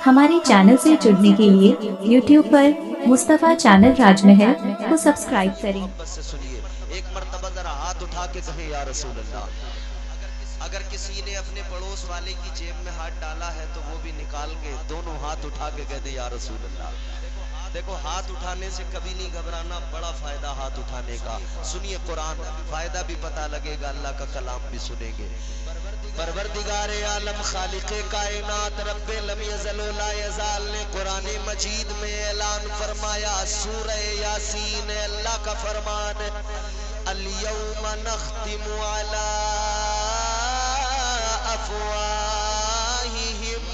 हमारे चैनल से जुड़ने के लिए YouTube पर मुस्तफ़ा चैनल राजमहल को सब्सक्राइब करें। मोहब्बत से सुनिए, एक मर्तबा जरा हाथ उठा के कहें या रसूल अल्लाह। अगर किसी ने अपने पड़ोस वाले की जेब में हाथ डाला है तो वो भी निकाल के दोनों हाथ उठा के कह दे या रसूल अल्लाह। देखो, हाथ उठाने से कभी नहीं घबराना, बड़ा फायदा हाथ उठाने का। सुनिए कुरान, फायदा भी पता लगेगा, अल्लाह का कलाम भी सुनेंगे। परवरदिगारे आलम खालिक़े कायनात रब्बे लम यज़ल व ला यज़ाल ने कुरान मजीद में ऐलान फरमाया, सूरह यासीन, अल्लाह का फरमान, अल यौम नख्तिमु अला अफ़वाहिहिम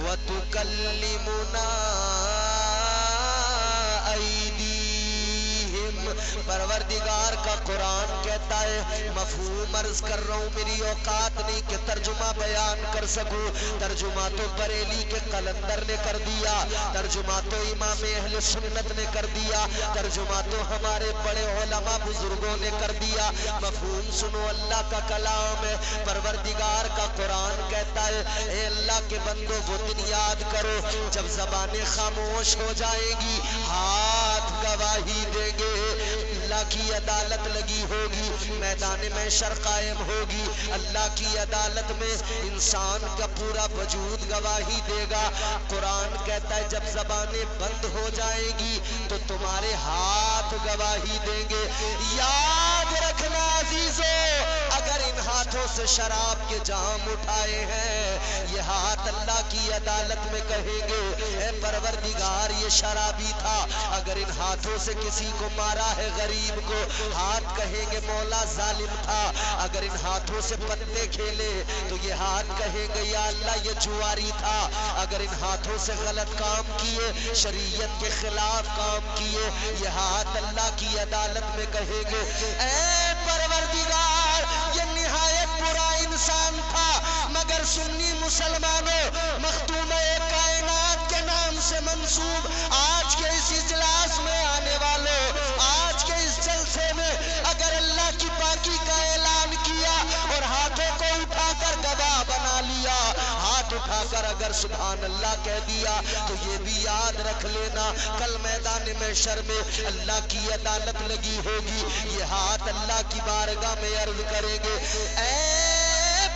व तुकल्लिमुना परवरदिगार का कुरान कहता है, मफहूम अर्ज कर रहा हूँ, मेरी औकात नहीं कि तर्जुमा बयान कर सकूं। तर्जुमा तो बरेली के कलंदर ने कर दिया, तर्जुमा तो इमाम अहले सुन्नत ने कर दिया, तर्जुमा तो हमारे बड़े उलमा बुजुर्गों ने कर दिया। मफहूम सुनो, अल्लाह का कलाम है। परवरदिगार का कुरान कहता है, ए अल्लाह के बंदो, वो दिन याद करो जब ज़बानें खामोश हो जाएगी, हाथ गवाही देंगे, अल्लाह की अदालत लगी होगी, मैदान में शर कायम होगी, अल्लाह की अदालत में इंसान का पूरा वजूद गवाही देगा। कुरान कहता है जब ज़बानें बंद हो जाएगी तो तुम्हारे हाथ गवाही देंगे। याद रखना अजीजों, अगर इन हाथों से शराब के जाम उठाए हैं, ये हाथ अल्लाह की अदालत में कहेंगे, ए परवरदिगार ये शराबी था। अगर इन हाथों से किसी को मारा है गरीब को, हाथ कहेंगे मौला जालिम था। अगर इन हाथों से पत्ते खेले तो ये हाथ कहेंगे या अल्लाह ये जुआरी था। अगर इन हाथों से गलत काम किए, शरीयत के खिलाफ काम किए, ये हाथ अल्लाह की अदालत में कहेंगे, ऐ परवरदिगार ये निहायत बुरा इंसान था, मगर सुन्नी मुसलमानों, मखदूम कायनात के नाम से मंसूब आज के इस इजलास में आने वालों, आज के इस जलसे में अगर अल्लाह की पाकी का ऐलान किया और हाथों को उठाकर गवाह बना लिया, हाथ उठाकर अगर सुभान अल्लाह कह दिया, तो ये भी याद रख लेना, कल मैदान में शर में अल्लाह की अदालत लगी होगी, ये हाथ अल्लाह की बारगाह में अर्ज करेंगे, ऐ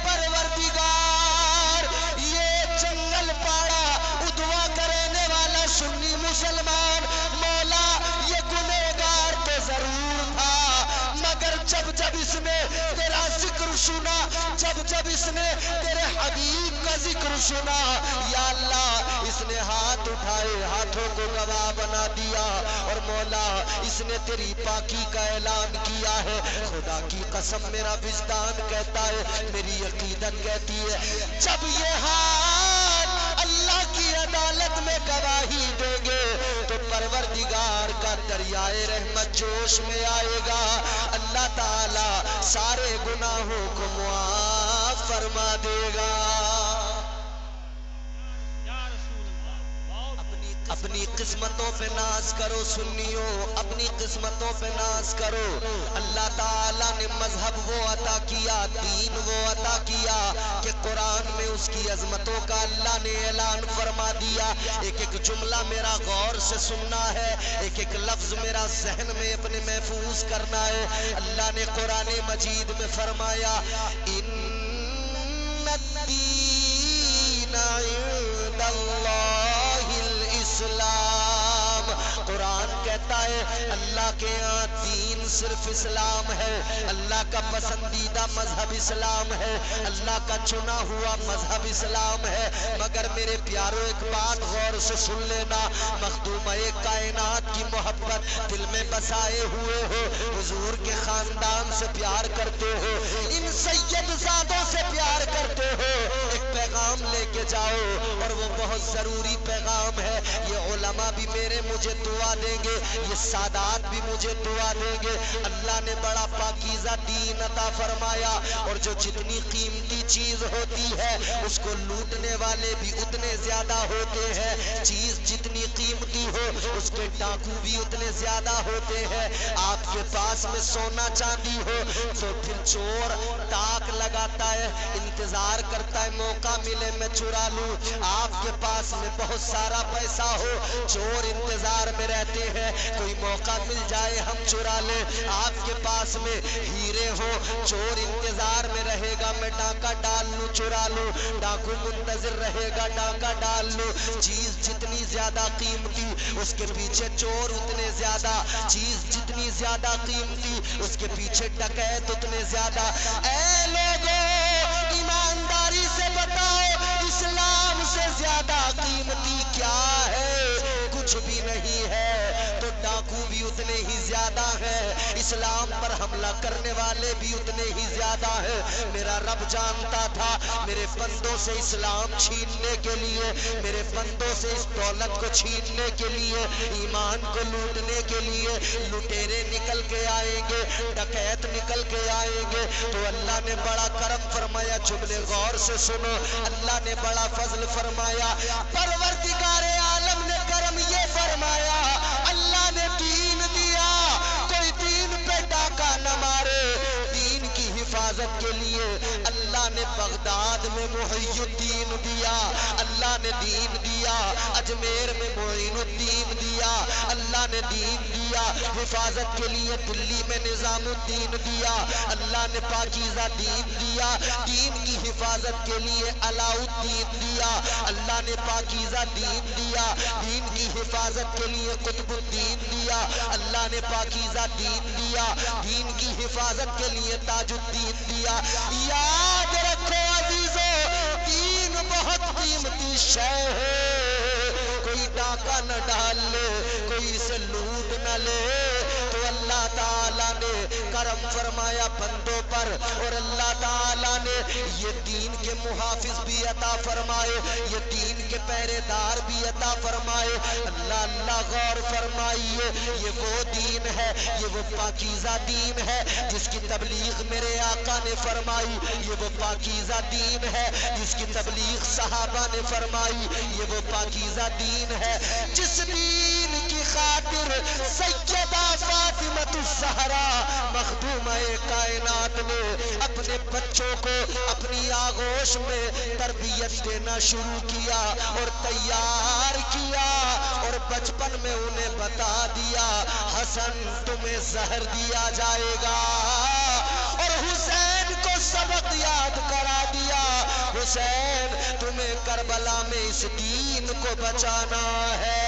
परवरदिगार ये जंगल पाड़ा उदवा करने वाला सुन्नी मुसलमान, मौला ये गुनहगार तो जरूर था, मगर जब जब इसने तेरा जिक्र सुना, जब जब इसने तेरे हबीब का जिक्र सुना, या अल्लाह इसने हाथ उठाए, हाथों को गवाह बना दिया, और मौला इसने तेरी पाकी का ऐलान किया है। खुदा की कसम मेरा विजदान कहता है, मेरी अकीदत कहती है, जब ये हाथ अल्लाह की अदालत में गवाही देंगे तो परवरदिगार का दरियाए रहमत जोश में आएगा, अल्लाह ताला सारे गुनाहों को मुआफ फरमा देगा। अपनी किस्मतों पे नाज करो सुन्नियों, अपनी किस्मतों पे नाज करो। अल्लाह ताला ने मजहब वो अता किया, दीन वो अता किया कि कुरान में उसकी अजमतों का अल्लाह ने ऐलान फरमा दिया। एक एक जुमला मेरा गौर से सुनना है, एक एक लफ्ज मेरा जहन में अपने महफूज करना है। अल्लाह ने कुरान मजीद में फरमाया, इन्नद्दीन इंदल्लाहिल इस्लाम। कुरान कहता है अल्लाह के यहाँ दीन सिर्फ इस्लाम है, अल्लाह का पसंदीदा मजहब इस्लाम है, अल्लाह का चुना हुआ मजहब इस्लाम है। मगर मेरे प्यारों एक बात गौर से सुन लेना, मखदूम कायनात की मोहब्बत दिल में बसाए हुए हो, हुजूर के खानदान से प्यार करते हो, इन सैयदजादों से प्यार करते हो, एक पैगाम लेके जाओ, और वो बहुत जरूरी पैगाम है। ये उलमा भी मेरे मुझे दुआ देंगे, ये सादात भी मुझे दुआ देंगे। अल्लाह ने बड़ा पाकीज़ा दीन अता फरमाया, और जो जितनी कीमती चीज होती है उसको लूटने वाले भी उतने ज्यादा होते हैं। चीज जितनी कीमती हो उसके डाकू भी उतने ज्यादा होते हैं। आपके पास में सोना चांदी हो तो फिर चोर ताक लगाता है, इंतजार करता है मौका मिले मैं चुरा चुरा लूं। आपके पास में बहुत सारा पैसा हो, चोर इंतजार में रहते हैं, कोई मौका मिल जाए हम चुरा लें। आपके पास में हीरे हो, चोर इंतजार में रहेगा, मैं डाका डाल लूं, चुरा लूं। डाकू मुंतजिर रहेगा, डाका डाल लूं। चीज जितनी ज्यादा कीमती उसके पीछे चोर उतने ज्यादा, चीज जितनी ज्यादा कीमती उसके पीछे डकैत उतने ज्यादा। ऐ लोगों, ईमानदारी से बताओ, इस्लाम से ज्यादा कीमती क्या है? कुछ भी नहीं है। तो डाकू भी उतने ही ज्यादा है, इस्लाम पर हमला करने वाले भी उतने ही ज्यादा है। मेरा रब जानता था मेरे बंदों से इस्लाम छीनने के लिए, मेरे बंदों से इस दौलत को छीनने के लिए, ईमान को लूटने के लिए लुटेरे निकल के आएंगे, डकैत निकल के आएंगे। तो अल्लाह ने बड़ा करम फरमाया, जुमले गौर से सुनो, अल्लाह ने बड़ा फजल फरमाया। परवरदिगारे आलम ने करम ये फरमाया, अल्लाह ने दीन दिया, कोई दीन पे डाका न मारे। दीन की हिफाजत के लिए अल्लाह ने बगदाद में मुहियुद्दीन दिया, अल्लाह ने दीन दिया। अजमेर में मोइनुद्दीन दिया, अल्लाह ने दीन दिया। हिफाजत के लिए दिल्ली में निजामुद्दीन दिया, अल्लाह ने पाकीज़ा दीन दिया। दीन की हिफाजत के लिए अलाउद्दीन दिया, अल्लाह ने पाकीज़ा दीन दिया। दीन की हिफाजत के लिए कुतुबुद्दीन दिया, अल्लाह ने पाकीज़ा दीन दिया। दीन की हिफाजत के लिए ताजुद्दीन दिया। याद रखो अजीजों, दीन बहुत कीमती शय है। कोई डाका न डाल ले, कोई इसे लूट न ले। तो अल्लाह ताला ने करम फरमाया बंदों पर, और अल्लाह ताला ने ये दीन के मुहाफिज भी अता फरमाए, ये दीन के पहरेदार भी अता फरमाए। अल्लाह अल्लाह गौर फरमाइए, ये वो दीन है, ये वो पाकीज़ा दीन है जिसकी तबलीग मेरे आका ने फरमाई। ये वो पाकीज़ा दीन है जिसकी तबलीग सहाबा ने फरमाई। ये वो पाकीज़ा दीन है जिस दीन की खातिर सैयदा फातिमतुज़्ज़हरा मखदूम-ए कायनात ने अपने बच्चों को अपनी आगोश में तरबियत देना शुरू किया और तैयार किया, और बचपन में उन्हें बता दिया, हसन तुम्हें जहर दिया जाएगा, और हुसैन को सबक याद करा दिया, हुसैन तुम्हें करबला में इस दीन को बचाना है।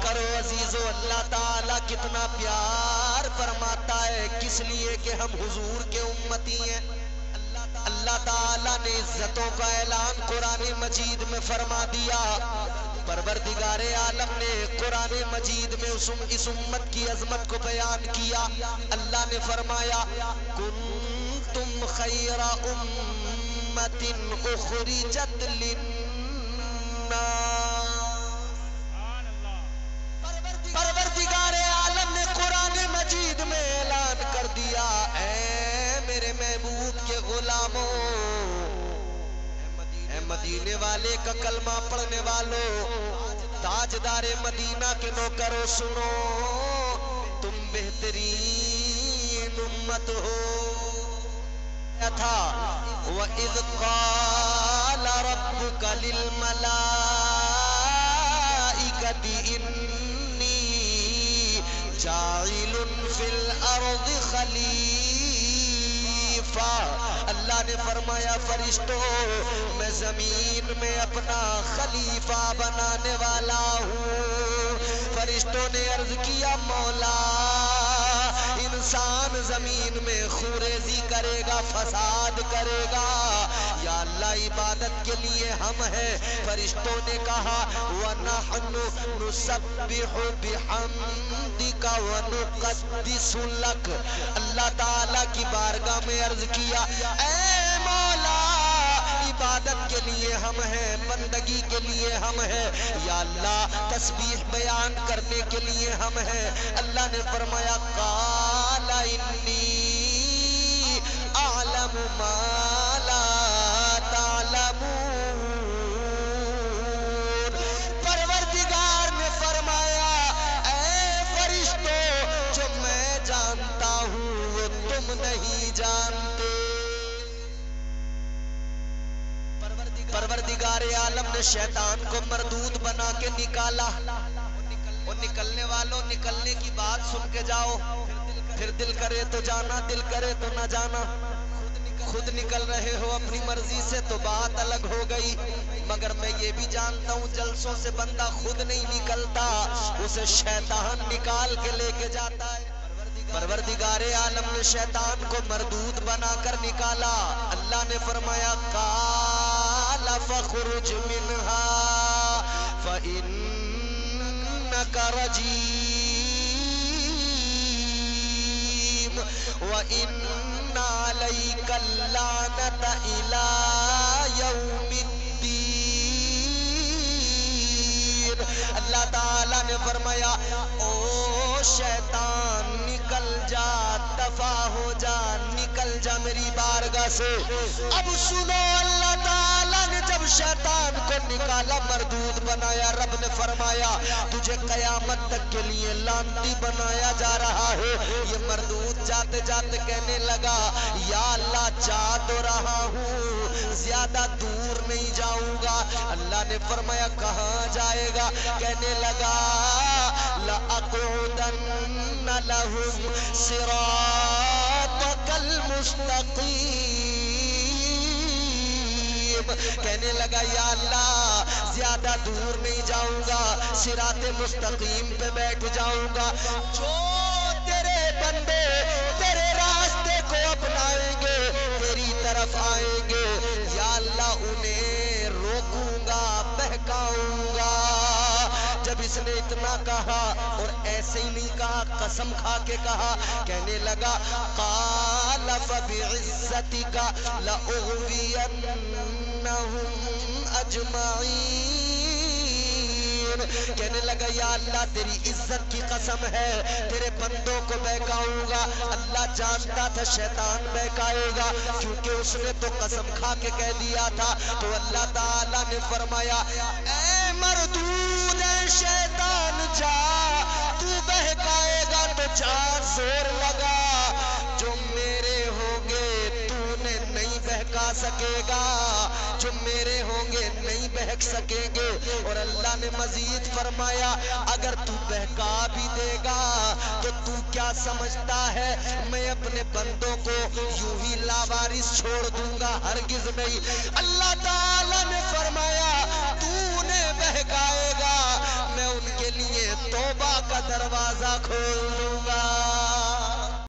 करो अजीजों, अल्लाह ताला कितना प्यार फरमाता है, किस लिए कि हम हुजूर के उम्मती हैं। अल्लाह ताला ने इज्जतों का ऐलान कुरान मजीद में फरमा दिया। परवरदिगारे आलम ने कुरान मजीद में इस उम्मत की अजमत को बयान किया। अल्लाह ने फरमाया, कुंतुम खैरा उम्मतिन उखरिजत लिन्नास। परवरदिगारे आलम ने कुरान मजीद में ऐलान कर दिया, ऐ मेरे महबूब के गुलामों, ऐ मदीने वाले का कलमा पढ़ने वालों, ताजदारे मदीना के नौकरों, सुनो, तुम बेहतरीन उम्मत हो। था वइज़ क़ाल रब्बुका लिल मलाइकति इन्नी जाइलुन फिल अर्ज़ि खलीफा। अल्लाह ने फरमाया, फरिश्तों, मैं जमीन में अपना खलीफा बनाने वाला हूँ। फरिश्तों ने अर्ज किया, मौला, इंसान जमीन में खुरेजी करेगा, फसाद करेगा, या अल्लाह इबादत के लिए हम हैं। फरिश्तों ने कहा, वनहनु नुसब्बिहु बिहम्दिका व नुक़द्दिसु लक। अल्लाह ताला की बारगाह में अर्ज किया, ऐ मौला, इबादत के लिए हम हैं, बंदगी के लिए हम हैं, या अल्लाह तस्बीह बयान करने के लिए हम हैं। अल्लाह ने फरमाया, काला इन्नी अअलमु मा ला तालमून। परवरदिगार ने फरमाया, ऐ फरिश्तों, जो मैं जानता हूँ वो तुम नहीं जानते। پروردگار عالم نے شیطان کو مردود بنا کے نکالا. اور نکلنے والوں نکلنے کی بات سن کے جاؤ. پھر دل کرے تو جانا, دل کرے تو نہ جانا. خود نکل رہے ہو اپنی مرضی سے تو بات الگ ہو گئی, مگر میں یہ بھی جانتا ہوں جلسوں سے بندہ خود نہیں نکلتا, اسے شیطان نکال کے لے کے جاتا ہے. پروردگار عالم نے شیطان کو مردود بنا کر نکالا. اللہ نے فرمایا قال فخرج منها فإنك رجيم وإن عليك اللعنة إلى يوم الدين. اللہ تعالیٰ نے فرمایا او شیطان نکل جا, دفع ہو جا, نکل جا میری بارگاہ سے. اب سنو, اللہ تعالیٰ نے جب شیطان کو نکالا مردود بنایا, رب نے فرمایا تجھے قیامت تک کے لیے لعنتی بنایا جا رہا ہے. یہ مردود جاتے جاتے کہنے لگا یا اللہ جا تو رہا ہوں, زیادہ دور نہیں جاؤں گا. اللہ نے فرمایا کہاں جائے گا؟ کہنے لگا لَأَقْعُدَنَّ لَهُمْ صِرَاطَكَ الْمُسْتَقِيمِ. کہنے لگا یا اللہ زیادہ دور نہیں جاؤں گا, صراط مستقیم پہ بیٹھ جاؤں گا. جو تیرے بندے تیرے راستے کو اپنائیں گے, تیری طرف آئیں گے, یا اللہ انہیں روکوں گا, بہکاؤں گا. جب اس نے اتنا کہا, اور ایسے ہی نہیں کہا, قسم کھا کے کہا, کہنے لگا قال فبعزتک لأغوینہم اجمعین. کہنے لگا یا اللہ تیری عزت کی قسم ہے تیرے بندوں کو بہکاؤں گا. اللہ جانتا تھا شیطان بہکائے گا, کیونکہ اس نے تو قسم کھا کے کہہ دیا تھا. تو اللہ تعالیٰ نے فرمایا اے مردود اے شیطان جا, تو بہکائے گا تو جا, زور لگا. جو میرے ہوں گے تو انہیں نہیں بہکا سکے گا, جو میرے ہوں گے نہیں بہک سکیں گے. اور اللہ نے مزید فرمایا اگر تو بہکا بھی دے گا تو تو کیا سمجھتا ہے میں اپنے بندوں کو یوں ہی لاوارث چھوڑ دوں گا؟ ہرگز نہیں. اللہ تعالیٰ نے فرمایا تو انہیں بہکائے گا, میں ان کے لیے توبہ کا دروازہ کھول دوں گا.